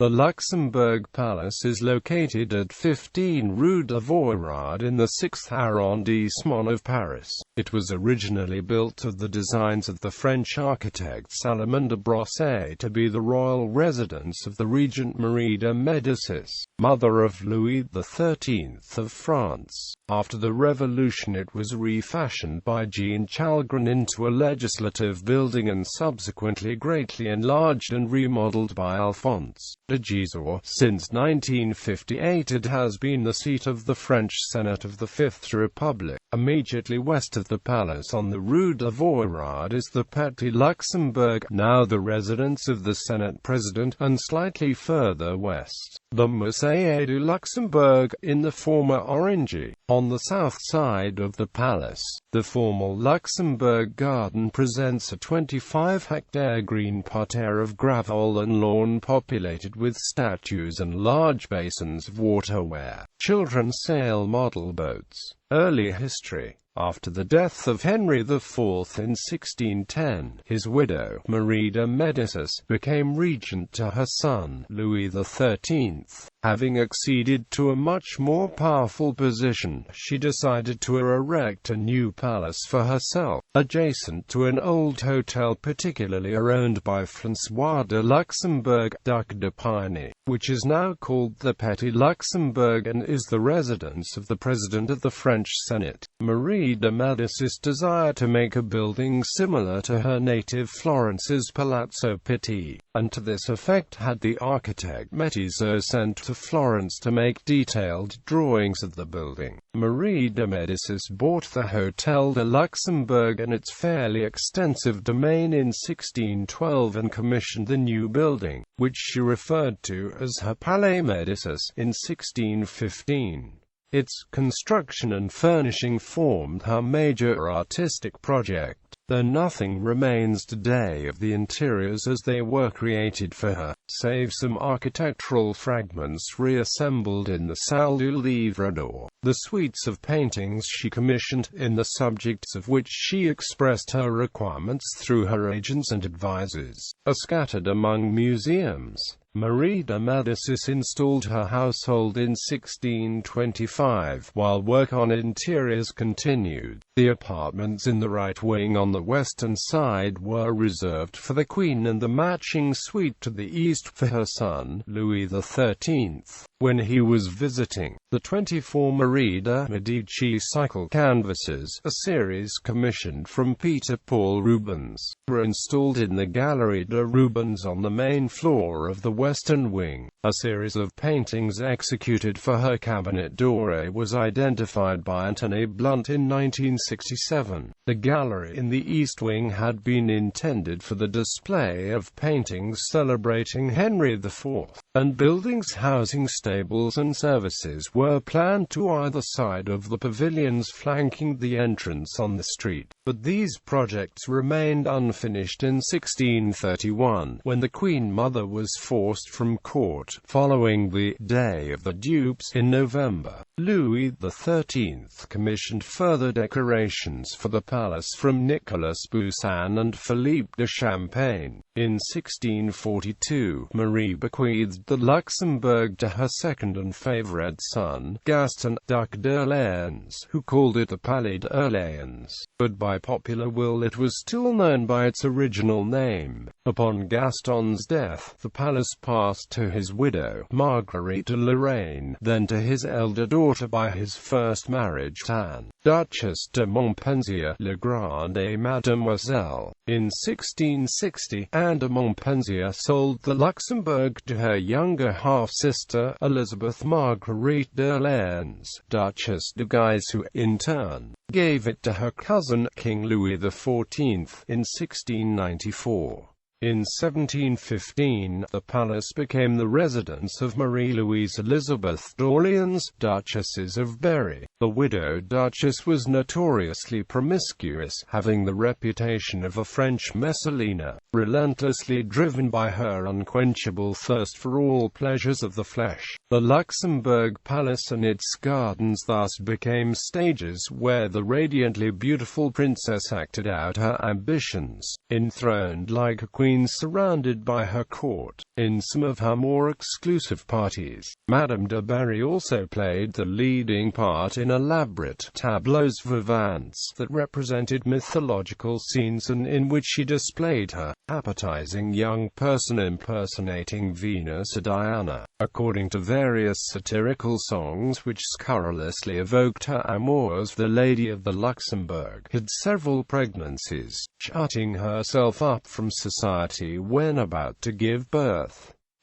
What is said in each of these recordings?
The Luxembourg Palace is located at 15 Rue de Vaugirard in the 6th arrondissement of Paris. It was originally built of the designs of the French architect Salomon de Brosse to be the royal residence of the regent Marie de Médicis, mother of Louis XIII of France. After the Revolution it was refashioned by Jean Chalgrin into a legislative building and subsequently greatly enlarged and remodeled by Alphonse de Gisors. Since 1958 it has been the seat of the French Senate of the Fifth Republic. Immediately west of the palace on the Rue de Vaugirard is the Petit Luxembourg, now the residence of the Senate President, and slightly further west, the Musée du Luxembourg, in the former Orangerie. On the south side of the palace, the formal Luxembourg Garden presents a 25-hectare green parterre of gravel and lawn populated with statues and large basins of water where children sail model boats. Early history. After the death of Henry IV in 1610, his widow, Marie de Médicis, became regent to her son, Louis XIII. Having acceded to a much more powerful position, she decided to erect a new palace for herself, adjacent to an old hotel particularly owned by François de Luxembourg, Duc de Piny, which is now called the Petit Luxembourg and is the residence of the President of the French Senate. Marie de Médicis desired to make a building similar to her native Florence's Palazzo Pitti, and to this effect had the architect Médicis sent to Florence to make detailed drawings of the building. Marie de Médicis bought the Hôtel de Luxembourg and its fairly extensive domain in 1612 and commissioned the new building, which she referred to as her Palais Médicis, in 1615. Its construction and furnishing formed her major artistic project, though nothing remains today of the interiors as they were created for her, save some architectural fragments reassembled in the Salle du Livre d'Or. The suites of paintings she commissioned, in the subjects of which she expressed her requirements through her agents and advisors, are scattered among museums. Marie de Médicis installed her household in 1625, while work on interiors continued. The apartments in the right wing on the western side were reserved for the Queen and the matching suite to the east for her son, Louis XIII, when he was visiting. The 24 Marie de Médicis cycle canvases, a series commissioned from Peter Paul Rubens, were installed in the Galerie de Rubens on the main floor of the western wing. A series of paintings executed for her Cabinet Doré was identified by Anthony Blunt in 1967. The gallery in the east wing had been intended for the display of paintings celebrating Henry IV, and buildings housing stables and services were planned to either side of the pavilions flanking the entrance on the street. But these projects remained unfinished in 1631, when the Queen Mother was forced from court, following the Day of the Dupes in November. Louis XIII commissioned further decorations for the palace from Nicolas Poussin and Philippe de Champagne. In 1642, Marie bequeathed the Luxembourg to her second and favourite son, Gaston, Duc d'Orléans, who called it the Palais d'Orléans, but by popular will it was still known by its original name. Upon Gaston's death, the palace passed to his widow, Marguerite de Lorraine, then to his elder daughter by his first marriage, Anne, Duchesse de Montpensier, Le Grand et Mademoiselle. In 1660, Anne de Montpensier sold the Luxembourg to her younger half-sister, Elizabeth Marguerite d'Orléans, Duchesse de Guise, who, in turn, gave it to her cousin, King Louis XIV, in 1694. In 1715, the palace became the residence of Marie-Louise Elizabeth d'Orléans, Duchesses of Berry. The widowed duchess was notoriously promiscuous, having the reputation of a French Messalina, relentlessly driven by her unquenchable thirst for all pleasures of the flesh. The Luxembourg Palace and its gardens thus became stages where the radiantly beautiful princess acted out her ambitions, enthroned like a queen surrounded by her court. In some of her more exclusive parties, Madame de Berry also played the leading part in elaborate tableaux vivants that represented mythological scenes and in which she displayed her appetizing young person impersonating Venus or Diana. According to various satirical songs which scurrilously evoked her amours, the Lady of the Luxembourg had several pregnancies, shutting herself up from society when about to give birth.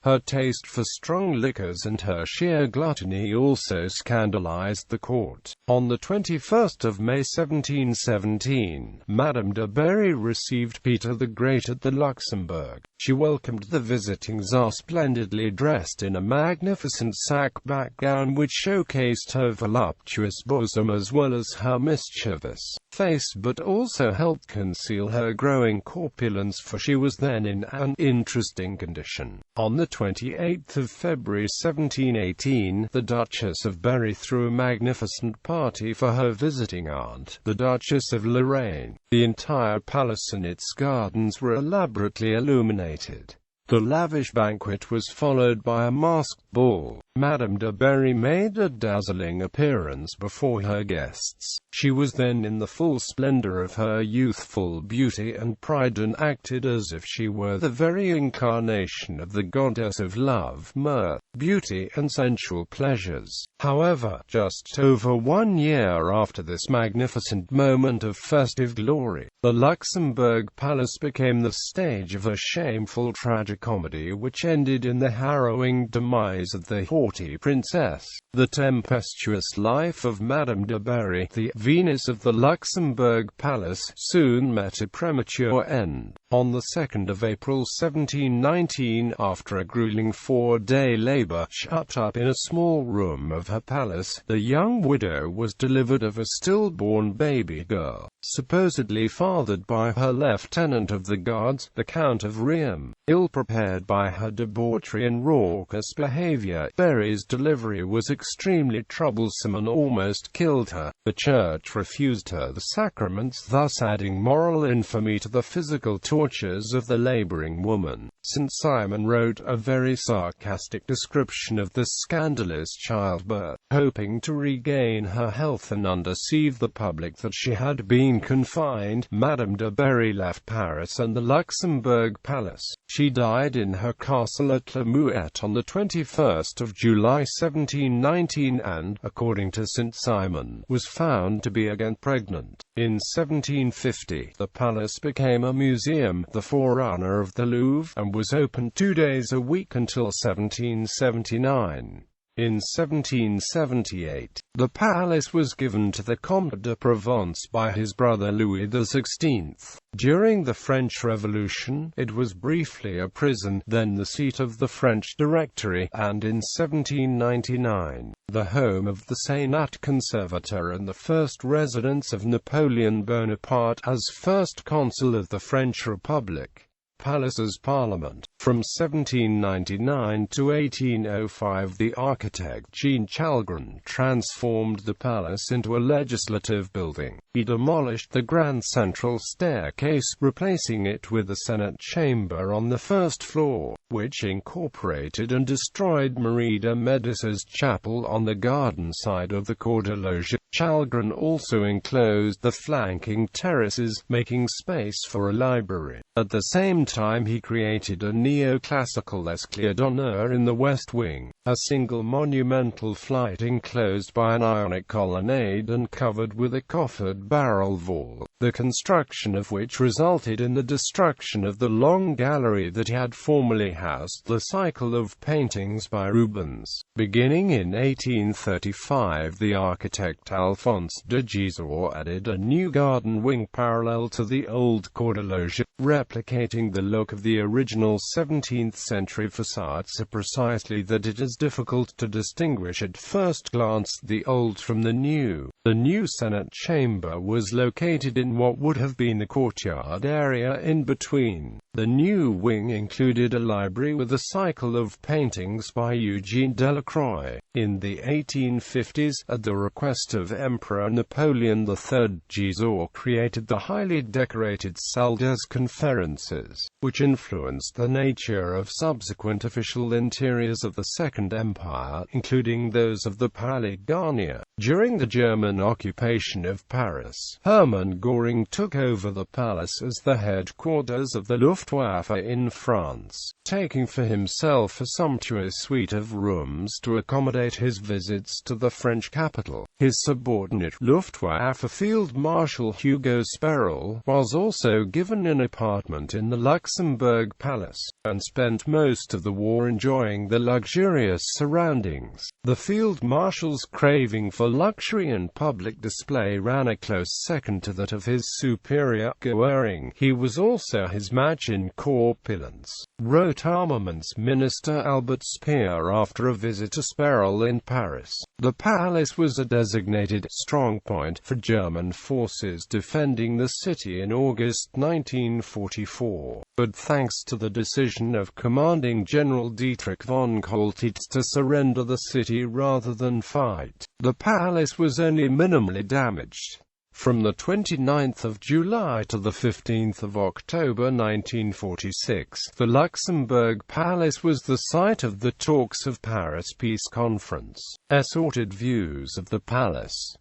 Her taste for strong liquors and her sheer gluttony also scandalized the court. On the 21st of May 1717, Madame de Berry received Peter the Great at the Luxembourg. She welcomed the visiting Tsar splendidly dressed in a magnificent sack-back gown which showcased her voluptuous bosom as well as her mischievous face, but also helped conceal her growing corpulence, for she was then in an interesting condition. On the 28th of February 1718, the Duchess of Berry threw a magnificent party for her visiting aunt, the Duchess of Lorraine. The entire palace and its gardens were elaborately illuminated. The lavish banquet was followed by a masked ball. Madame de Berry made a dazzling appearance before her guests. She was then in the full splendor of her youthful beauty and pride and acted as if she were the very incarnation of the goddess of love, mirth, beauty and sensual pleasures. However, just over 1 year after this magnificent moment of festive glory, the Luxembourg Palace became the stage of a shameful tragicomedy which ended in the harrowing demise of the haughty princess. The tempestuous life of Madame de Berry, the Venus of the Luxembourg Palace, soon met a premature end. On the 2nd of April 1719, after a grueling 4-day labor, shut up in a small room of her palace, the young widow was delivered of a stillborn baby girl, supposedly fathered by her lieutenant of the guards, the Count of Riem. Ill-prepared by her debauchery and raucous behavior, Berry's delivery was extremely troublesome and almost killed her. The Church refused her the sacraments, thus adding moral infamy to the physical tortures of the laboring woman. St. Simon wrote a very sarcastic description of this scandalous childbirth. Hoping to regain her health and undeceive the public that she had been confined, Madame de Berry left Paris and the Luxembourg Palace. She died in her castle at La Muette on the 21st of July 1719 and, according to St. Simon, was found to be again pregnant. In 1750, the palace became a museum, the forerunner of the Louvre, and was open 2 days a week until 1779. In 1778, the palace was given to the Comte de Provence by his brother Louis XVI. During the French Revolution, it was briefly a prison, then the seat of the French Directory, and in 1799, the home of the Sénat Conservateur and the first residence of Napoleon Bonaparte as first consul of the French Republic. Palace's Parliament. From 1799 to 1805, the architect Jean Chalgrin transformed the palace into a legislative building. He demolished the grand central staircase, replacing it with a Senate chamber on the first floor, which incorporated and destroyed Marie de Médicis' chapel on the garden side of the Cour de Loge. Chalgrin also enclosed the flanking terraces, making space for a library. At the same time, he created a neoclassical escalier d'honneur in the west wing, a single monumental flight enclosed by an Ionic colonnade and covered with a coffered barrel vault, the construction of which resulted in the destruction of the long gallery that had formerly housed the cycle of paintings by Rubens. Beginning in 1835, the architect Alphonse de Gisors added a new garden wing parallel to the old Cour de Loge, replicating the look of the original 17th-century facade so precisely that it is difficult to distinguish at first glance the old from the new. The new Senate chamber was located in what would have been the courtyard area in between. The new wing included a library with a cycle of paintings by Eugene Delacroix. In the 1850s, at the request of Emperor Napoleon III, Gisors created the highly decorated Salle des Conférences, which influenced the nature of subsequent official interiors of the Second Empire, including those of the Palais Garnier. During the German occupation of Paris, Hermann Göring took over the palace as the headquarters of the Luftwaffe in France, taking for himself a sumptuous suite of rooms to accommodate his visits to the French capital. His subordinate, Luftwaffe Field Marshal Hugo Sperrel, was also given an apartment in the Luxembourg Palace, and spent most of the war enjoying the luxurious surroundings. The Field Marshal's craving for luxury and public display ran a close second to that of his superior, Göring. He was also his match in corpulence, wrote Armaments Minister Albert Speer after a visit to Sperrel in Paris. The palace was a designated strongpoint for German forces defending the city in August 1944. But thanks to the decision of Commanding General Dietrich von Choltitz to surrender the city rather than fight, the palace was only minimally damaged. From the 29th of July to the 15th of October 1946, the Luxembourg Palace was the site of the talks of Paris Peace Conference. Assorted views of the palace.